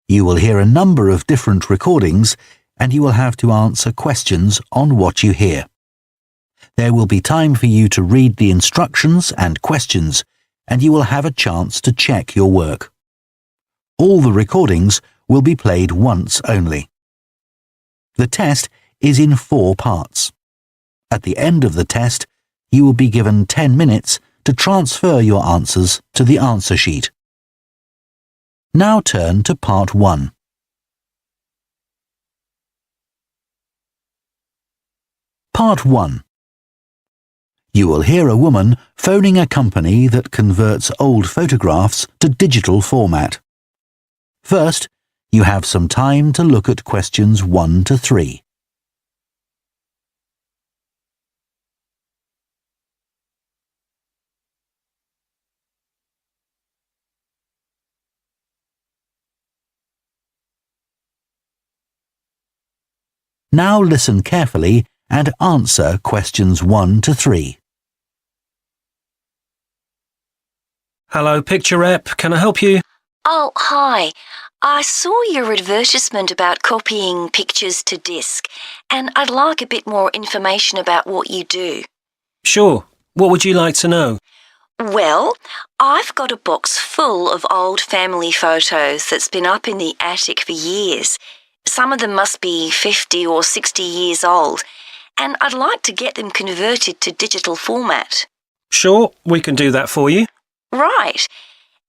You will hear a number of different recordings and you will have to answer questions on what you hear. There will be time for you to read the instructions and questions and you will have a chance to check your work. All the recordings will be played once only. The test is in 4 parts. At the end of the test, you will be given 10 minutes to transfer your answers to the answer sheet. Now turn to Part 1. Part 1. You will hear a woman phoning a company that converts old photographs to digital format. First, you have some time to look at questions 1 to 3. Now listen carefully and answer questions 1 to 3. Hello, Picture Rep. Can I help you? Oh, hi. I saw your advertisement about copying pictures to disk, and I'd like a bit more information about what you do. Sure. What would you like to know? Well, I've got a box full of old family photos that's been up in the attic for years. Some of them must be 50 or 60 years old, and I'd like to get them converted to digital format. Sure, we can do that for you. Right.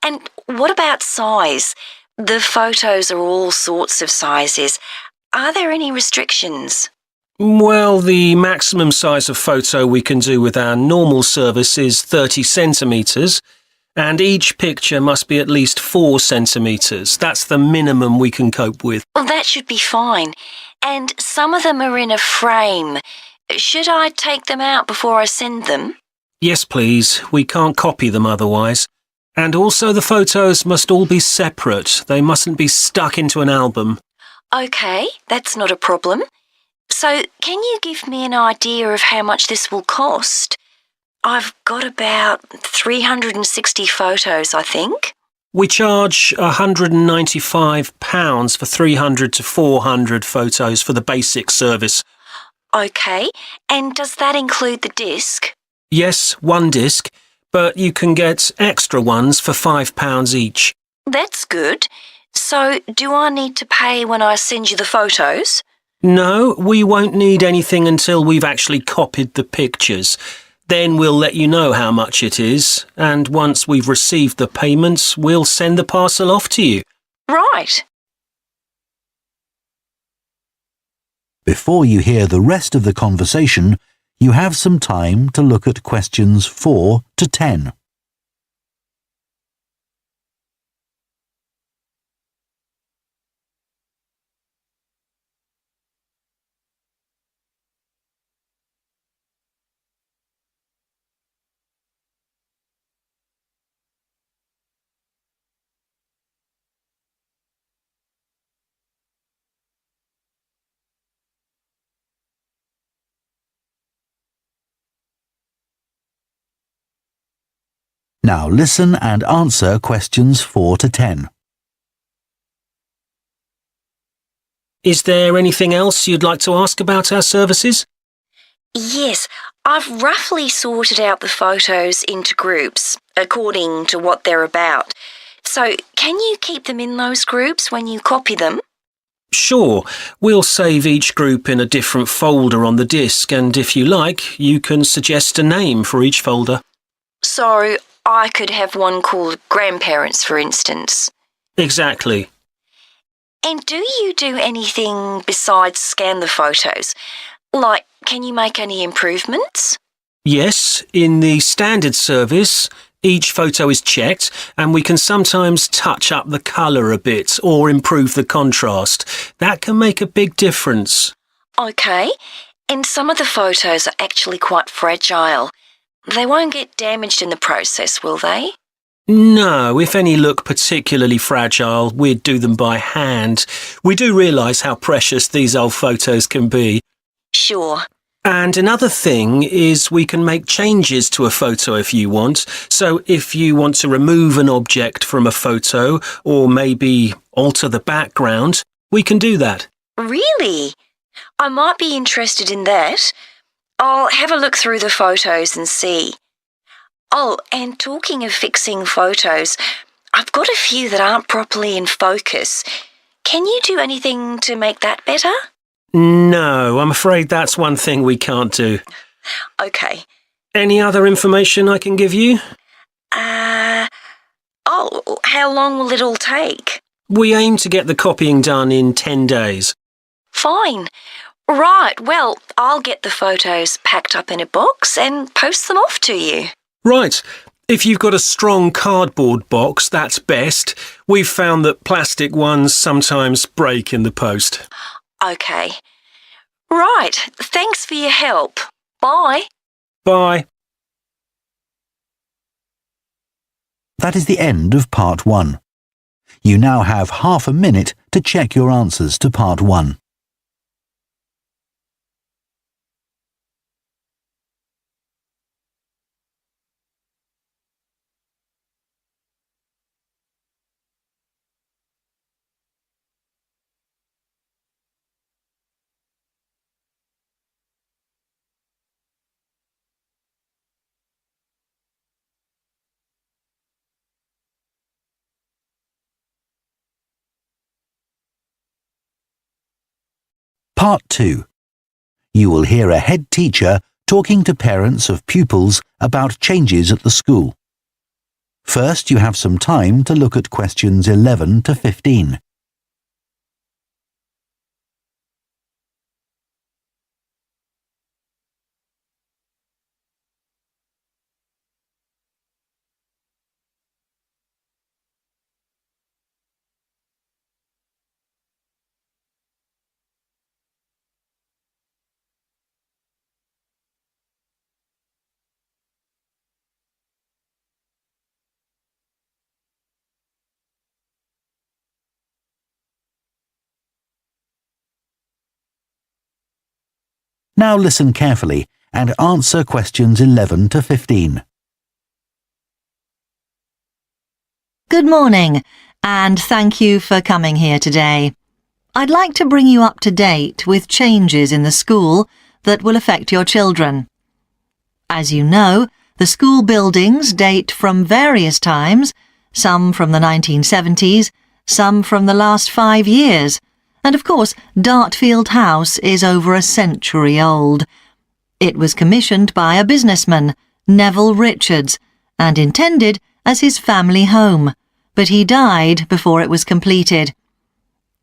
And what about size? The photos are all sorts of sizes. Are there any restrictions? Well, the maximum size of photo we can do with our normal service is 30 centimetres, and each picture must be at least 4 centimetres. That's the minimum we can cope with. Well, that should be fine. And some of them are in a frame. Should I take them out before I send them? Yes, please. We can't copy them otherwise. And also the photos must all be separate. They mustn't be stuck into an album. OK, that's not a problem. So, can you give me an idea of how much this will cost? I've got about 360 photos, I think. We charge £195 for 300 to 400 photos for the basic service. OK, and does that include the disc? Yes, 1 disc, but you can get extra ones for £5 each. That's good. So, do I need to pay when I send you the photos? No, we won't need anything until we've actually copied the pictures. Then we'll let you know how much it is, and once we've received the payments, we'll send the parcel off to you. Right. Before you hear the rest of the conversation, you have some time to look at questions 4 to 10. Now listen and answer questions 4 to 10. Is there anything else you'd like to ask about our services? Yes, I've roughly sorted out the photos into groups, according to what they're about. So, can you keep them in those groups when you copy them? Sure, we'll save each group in a different folder on the disk, and if you like, you can suggest a name for each folder. So, I could have one called Grandparents, for instance. Exactly. And do you do anything besides scan the photos? Like, can you make any improvements? Yes, in the standard service, each photo is checked and we can sometimes touch up the colour a bit or improve the contrast. That can make a big difference. OK, and some of the photos are actually quite fragile. They won't get damaged in the process, will they? No, if any look particularly fragile, we'd do them by hand. We do realise how precious these old photos can be. Sure. And another thing is we can make changes to a photo if you want. So if you want to remove an object from a photo or maybe alter the background, we can do that. Really? I might be interested in that. I'll have a look through the photos and see. Oh, and talking of fixing photos, I've got a few that aren't properly in focus. Can you do anything to make that better? No, I'm afraid that's one thing we can't do. Okay. Any other information I can give you? How long will it all take? We aim to get the copying done in 10 days. Fine. Right, well, I'll get the photos packed up in a box and post them off to you. Right. If you've got a strong cardboard box, that's best. We've found that plastic ones sometimes break in the post. Okay. Right, thanks for your help. Bye. Bye. That is the end of part 1. You now have half a minute to check your answers to part 1. Part 2. You will hear a head teacher talking to parents of pupils about changes at the school. First, you have some time to look at questions 11 to 15. Now listen carefully and answer questions 11 to 15. Good morning, and thank you for coming here today. I'd like to bring you up to date with changes in the school that will affect your children. As you know, the school buildings date from various times, some from the 1970s, some from the last 5 years, and of course, Dartfield House is over a century old. It was commissioned by a businessman, Neville Richards, and intended as his family home, but he died before it was completed.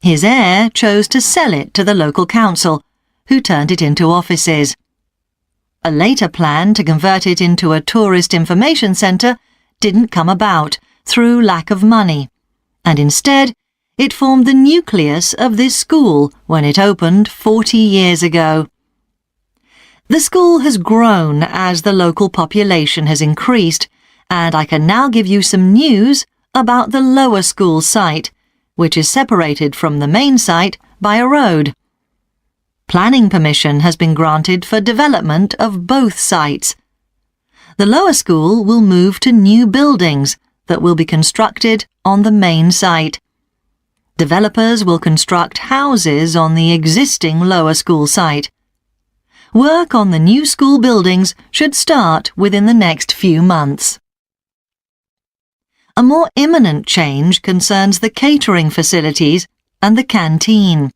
His heir chose to sell it to the local council, who turned it into offices. A later plan to convert it into a tourist information centre didn't come about through lack of money, and instead it formed the nucleus of this school when it opened 40 years ago. The school has grown as the local population has increased, and I can now give you some news about the lower school site, which is separated from the main site by a road. Planning permission has been granted for development of both sites. The lower school will move to new buildings that will be constructed on the main site. Developers will construct houses on the existing lower school site. Work on the new school buildings should start within the next few months. A more imminent change concerns the catering facilities and the canteen.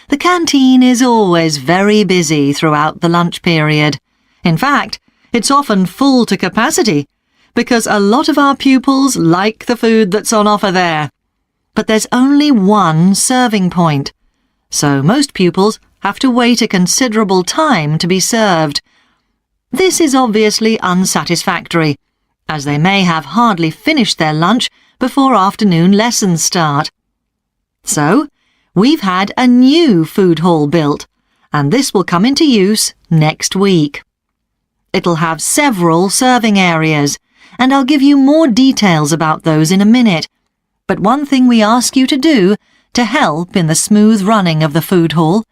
The canteen is always very busy throughout the lunch period. In fact, it's often full to capacity because a lot of our pupils like the food that's on offer there. But there's only one serving point, so most pupils have to wait a considerable time to be served. This is obviously unsatisfactory, as they may have hardly finished their lunch before afternoon lessons start. So, we've had a new food hall built, and this will come into use next week. It'll have several serving areas, and I'll give you more details about those in a minute. But one thing we ask you to do to help in the smooth running of the food hall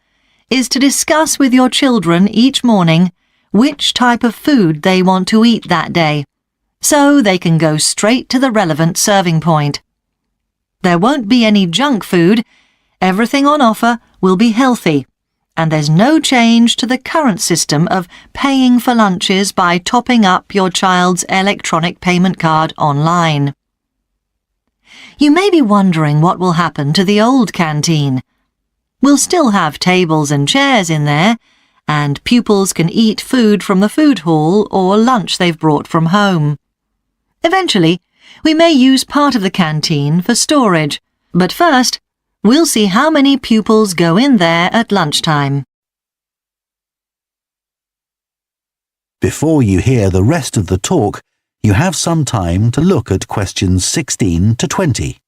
is to discuss with your children each morning which type of food they want to eat that day, so they can go straight to the relevant serving point. There won't be any junk food. Everything on offer will be healthy, and there's no change to the current system of paying for lunches by topping up your child's electronic payment card online. You may be wondering what will happen to the old canteen. We'll still have tables and chairs in there, and pupils can eat food from the food hall or lunch they've brought from home. Eventually, we may use part of the canteen for storage, but first, we'll see how many pupils go in there at lunchtime. Before you hear the rest of the talk, you have some time to look at questions 16 to 20.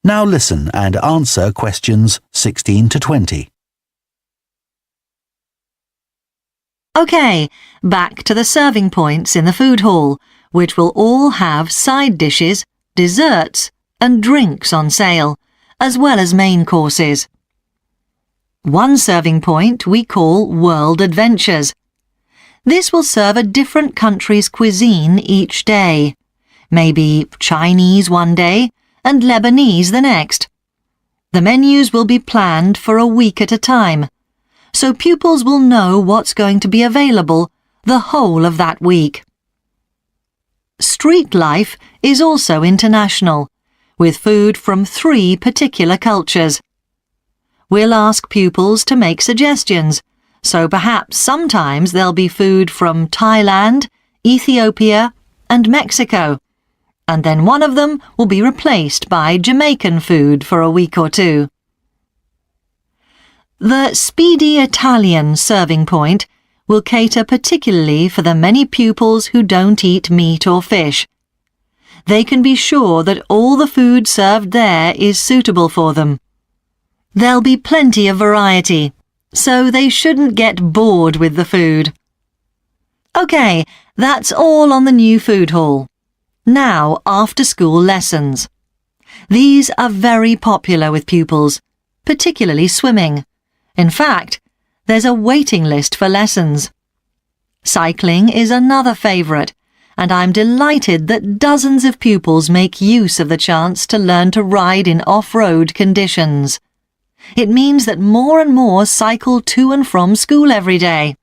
Now listen and answer questions 16 to 20. OK, back to the serving points in the food hall, which will all have side dishes, desserts and drinks on sale, as well as main courses. One serving point we call World Adventures. This will serve a different country's cuisine each day. Maybe Chinese one day and Lebanese the next. The menus will be planned for a week at a time, so pupils will know what's going to be available the whole of that week. Street life is also international, with food from 3 particular cultures. We'll ask pupils to make suggestions, so perhaps sometimes there'll be food from Thailand, Ethiopia and Mexico, and then one of them will be replaced by Jamaican food for a week or 2. The Speedy Italian serving point will cater particularly for the many pupils who don't eat meat or fish. They can be sure that all the food served there is suitable for them. There'll be plenty of variety, so they shouldn't get bored with the food. OK, that's all on the new food hall. Now, after-school lessons. These are very popular with pupils, particularly swimming. In fact, there's a waiting list for lessons. Cycling is another favourite, and I'm delighted that dozens of pupils make use of the chance to learn to ride in off-road conditions. It means that more and more cycle to and from school every day.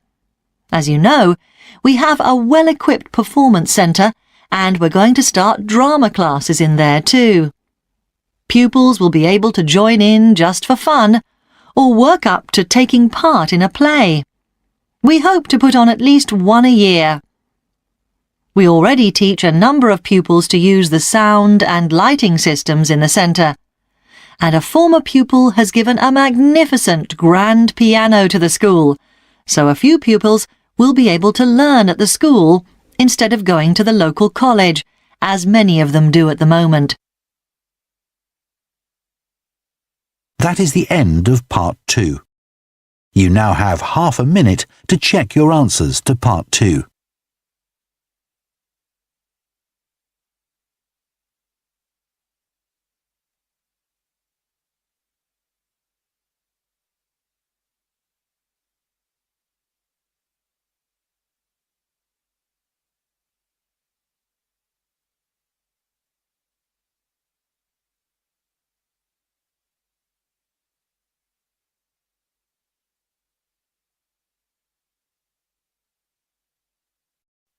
As you know, we have a well-equipped performance centre, and we're going to start drama classes in there too. Pupils will be able to join in just for fun, or work up to taking part in a play. We hope to put on at least one a year. We already teach a number of pupils to use the sound and lighting systems in the centre, and a former pupil has given a magnificent grand piano to the school, so a few pupils will be able to learn at the school instead of going to the local college, as many of them do at the moment. That is the end of Part 2. You now have half a minute to check your answers to Part 2.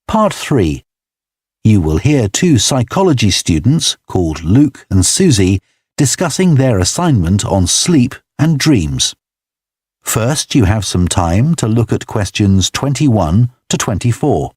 Part 3. You will hear 2 psychology students called Luke and Susie discussing their assignment on sleep and dreams. First, you have some time to look at questions 21 to 24.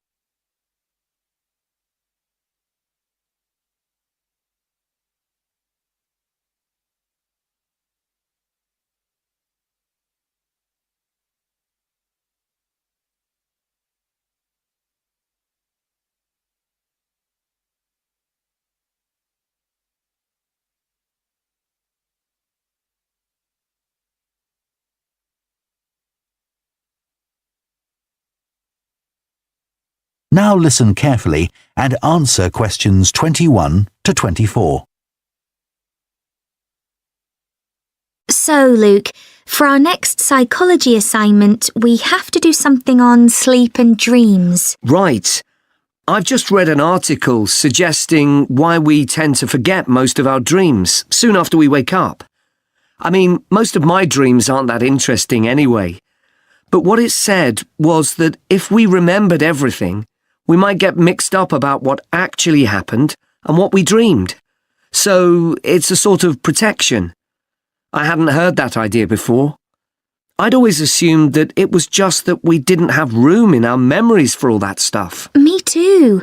Now listen carefully and answer questions 21 to 24. So, Luke, for our next psychology assignment, we have to do something on sleep and dreams. Right. I've just read an article suggesting why we tend to forget most of our dreams soon after we wake up. I mean, most of my dreams aren't that interesting anyway. But what it said was that if we remembered everything, we might get mixed up about what actually happened and what we dreamed. So it's a sort of protection. I hadn't heard that idea before. I'd always assumed that it was just that we didn't have room in our memories for all that stuff. Me too.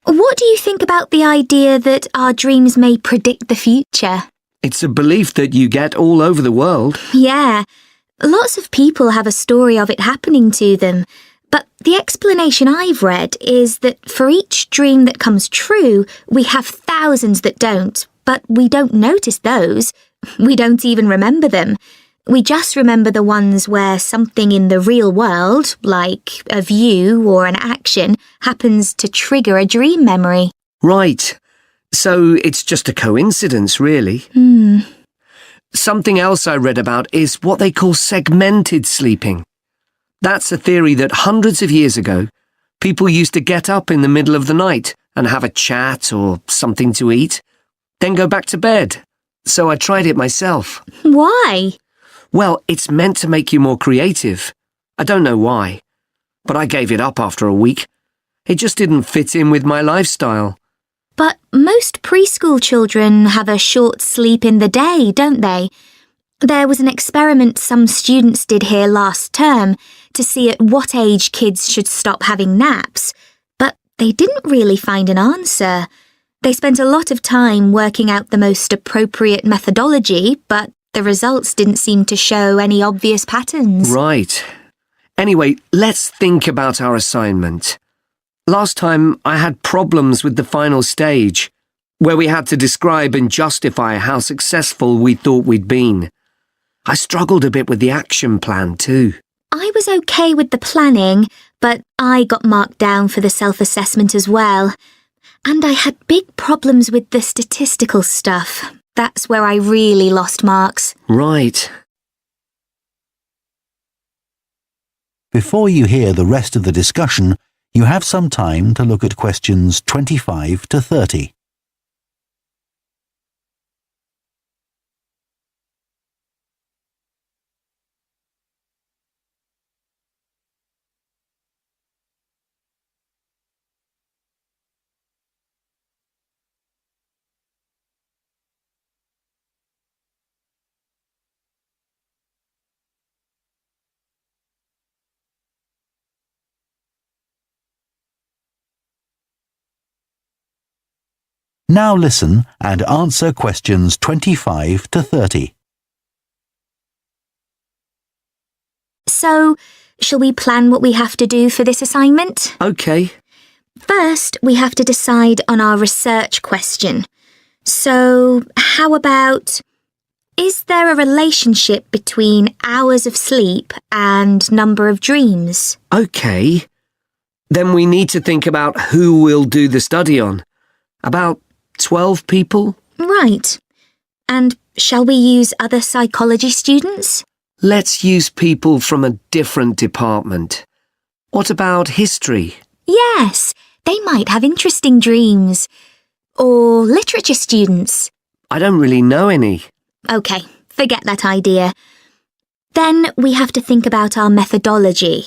What do you think about the idea that our dreams may predict the future? It's a belief that you get all over the world. Yeah, lots of people have a story of it happening to them. But the explanation I've read is that for each dream that comes true, we have thousands that don't, but we don't notice those. We don't even remember them. We just remember the ones where something in the real world, like a view or an action, happens to trigger a dream memory. Right. So it's just a coincidence, really. Something else I read about is what they call segmented sleeping. That's a theory that hundreds of years ago, people used to get up in the middle of the night and have a chat or something to eat, then go back to bed. So I tried it myself. Why? Well, it's meant to make you more creative. I don't know why, but I gave it up after a week. It just didn't fit in with my lifestyle. But most preschool children have a short sleep in the day, don't they? There was an experiment some students did here last term to see at what age kids should stop having naps, but they didn't really find an answer. They spent a lot of time working out the most appropriate methodology, but the results didn't seem to show any obvious patterns. Right. Anyway, let's think about our assignment. Last time I had problems with the final stage, where we had to describe and justify how successful we thought we'd been. I struggled a bit with the action plan too. I was okay with the planning, but I got marked down for the self-assessment as well. And I had big problems with the statistical stuff. That's where I really lost marks. Right. Before you hear the rest of the discussion, you have some time to look at questions 25 to 30. Now listen and answer questions 25 to 30. So, shall we plan what we have to do for this assignment? Okay. First, we have to decide on our research question. So, how about, is there a relationship between hours of sleep and number of dreams? Okay. Then we need to think about who we'll do the study on. About 12 people? Right. And shall we use other psychology students? Let's use people from a different department. What about history? Yes, they might have interesting dreams. Or literature students. I don't really know any. OK, forget that idea. Then we have to think about our methodology.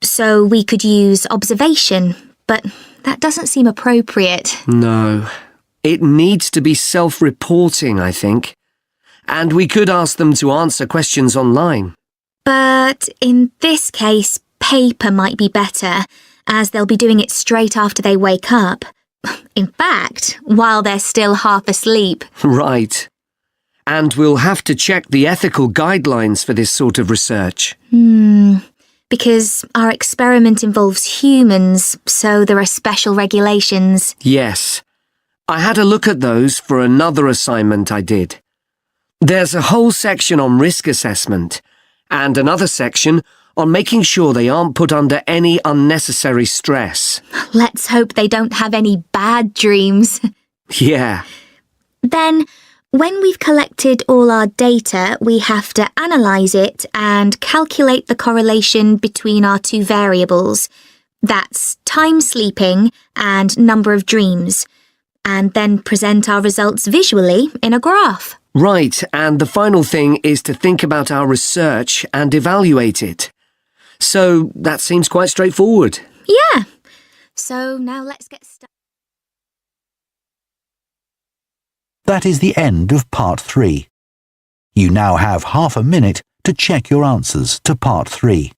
So we could use observation, but that doesn't seem appropriate. No. It needs to be self-reporting, I think. And we could ask them to answer questions online. But in this case, paper might be better, as they'll be doing it straight after they wake up. In fact, while they're still half asleep. Right. And we'll have to check the ethical guidelines for this sort of research. Because our experiment involves humans, so there are special regulations. Yes. I had a look at those for another assignment I did. There's a whole section on risk assessment, and another section on making sure they aren't put under any unnecessary stress. Let's hope they don't have any bad dreams. Yeah. Then, when we've collected all our data, we have to analyse it and calculate the correlation between our two variables. That's time sleeping and number of dreams. And then present our results visually in a graph. Right, and the final thing is to think about our research and evaluate it. So that seems quite straightforward. Yeah. So now let's get started. That is the end of part 3. You now have half a minute to check your answers to part 3.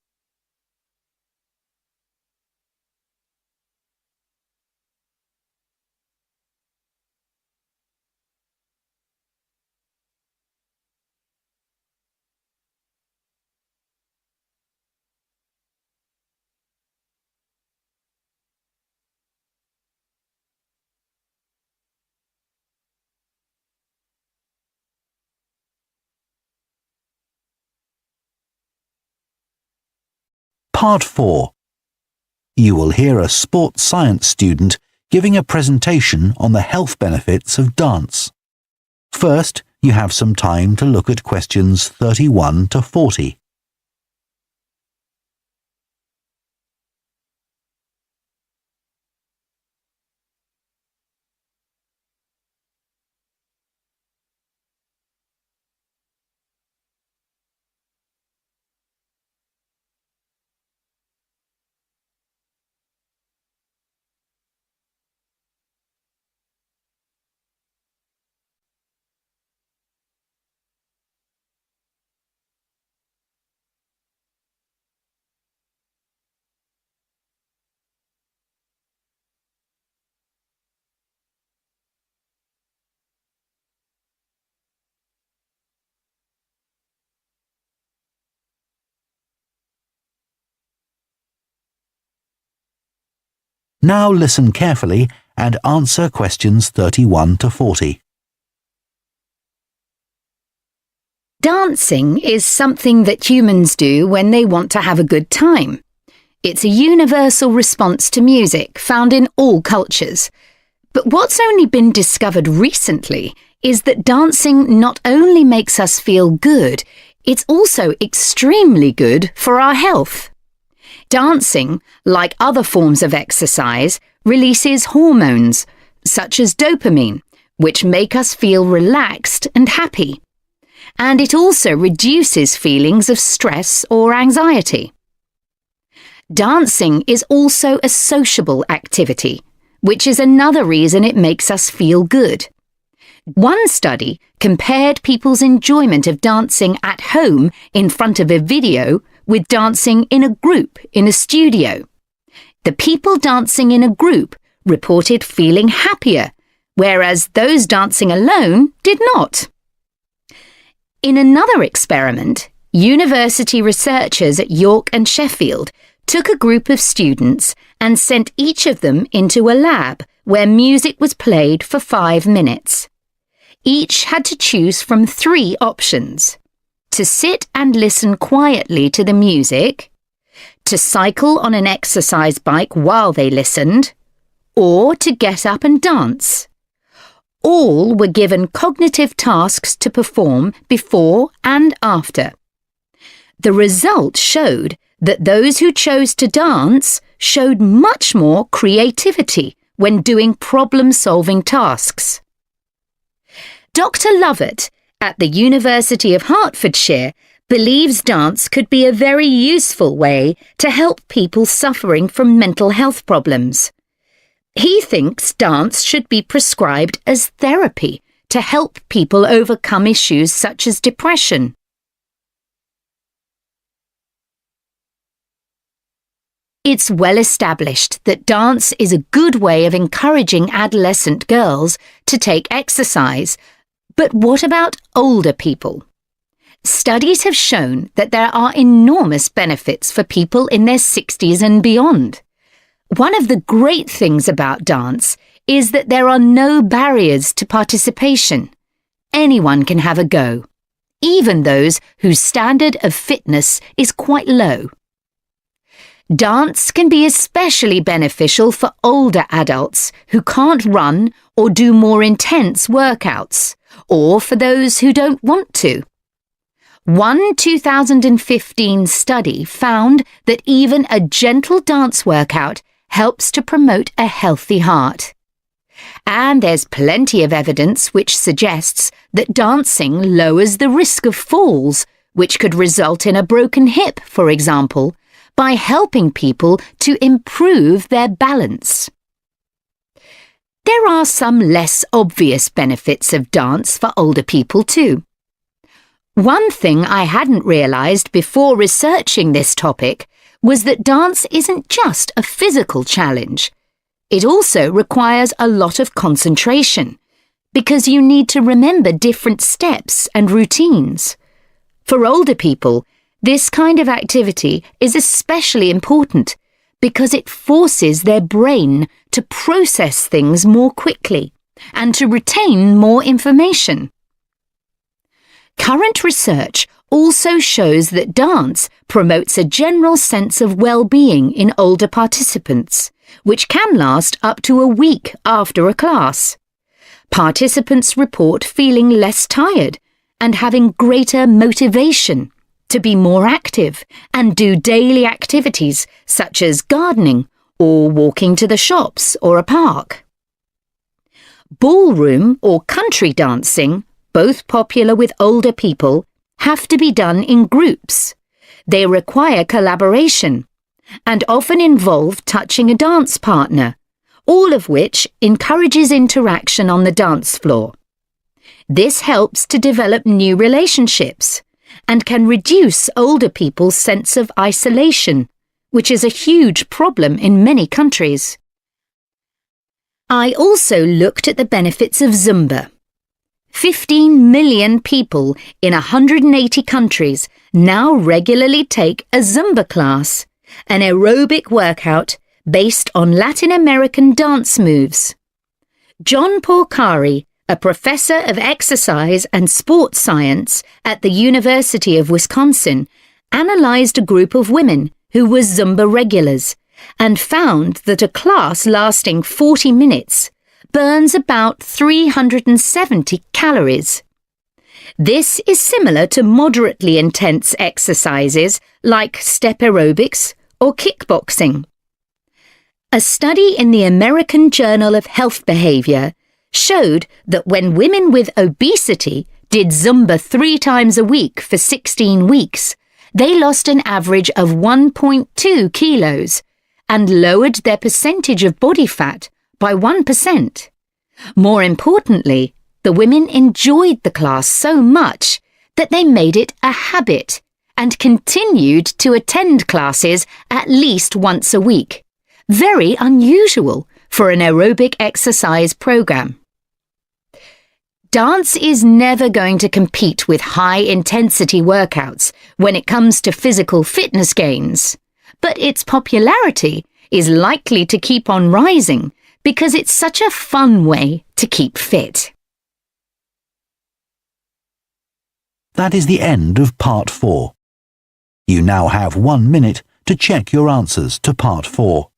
Part 4. You will hear a sports science student giving a presentation on the health benefits of dance. First, you have some time to look at questions 31 to 40. Now listen carefully and answer questions 31 to 40. Dancing is something that humans do when they want to have a good time. It's a universal response to music found in all cultures. But what's only been discovered recently is that dancing not only makes us feel good, it's also extremely good for our health. Dancing, like other forms of exercise, releases hormones, such as dopamine, which make us feel relaxed and happy. And it also reduces feelings of stress or anxiety. Dancing is also a sociable activity, which is another reason it makes us feel good. One study compared people's enjoyment of dancing at home in front of a video with dancing in a group in a studio. The people dancing in a group reported feeling happier, whereas those dancing alone did not. In another experiment, university researchers at York and Sheffield took a group of students and sent each of them into a lab where music was played for 5 minutes. Each had to choose from 3 options: to sit and listen quietly to the music, to cycle on an exercise bike while they listened, or to get up and dance. All were given cognitive tasks to perform before and after. The result showed that those who chose to dance showed much more creativity when doing problem-solving tasks. Dr. Lovett at the University of Hertfordshire believes dance could be a very useful way to help people suffering from mental health problems. He thinks dance should be prescribed as therapy to help people overcome issues such as depression. It's well established that dance is a good way of encouraging adolescent girls to take exercise. But what about older people? Studies have shown that there are enormous benefits for people in their 60s and beyond. One of the great things about dance is that there are no barriers to participation. Anyone can have a go. even those whose standard of fitness is quite low. Dance can be especially beneficial for older adults who can't run or do more intense workouts, or for those who don't want to. One 2015 study found that even a gentle dance workout helps to promote a healthy heart. And there's plenty of evidence which suggests that dancing lowers the risk of falls, which could result in a broken hip, for example, by helping people to improve their balance. There are some less obvious benefits of dance for older people too. One thing I hadn't realised before researching this topic was that dance isn't just a physical challenge. It also requires a lot of concentration, because you need to remember different steps and routines. For older people, this kind of activity is especially important because it forces their brain to process things more quickly and to retain more information. Current research also shows that dance promotes a general sense of well-being in older participants, which can last up to a week after a class. Participants report feeling less tired and having greater motivation to be more active and do daily activities such as gardening or walking to the shops or a park. Ballroom or country dancing, both popular with older people, have to be done in groups. They require collaboration and often involve touching a dance partner, all of which encourages interaction on the dance floor. This helps to develop new relationships and can reduce older people's sense of isolation, which is a huge problem in many countries. I also looked at the benefits of Zumba. 15 million people in 180 countries now regularly take a Zumba class, an aerobic workout based on Latin American dance moves. John Porcari, a professor of exercise and sports science at the University of Wisconsin, analysed a group of women who were Zumba regulars and found that a class lasting 40 minutes burns about 370 calories. This is similar to moderately intense exercises like step aerobics or kickboxing. A study in the American Journal of Health Behaviour showed that when women with obesity did Zumba 3 times a week for 16 weeks, they lost an average of 1.2 kilos and lowered their percentage of body fat by 1%. More importantly, the women enjoyed the class so much that they made it a habit and continued to attend classes at least once a week. Very unusual for an aerobic exercise program. Dance is never going to compete with high-intensity workouts when it comes to physical fitness gains, but its popularity is likely to keep on rising because it's such a fun way to keep fit. That is the end of Part 4. You now have 1 minute to check your answers to Part 4.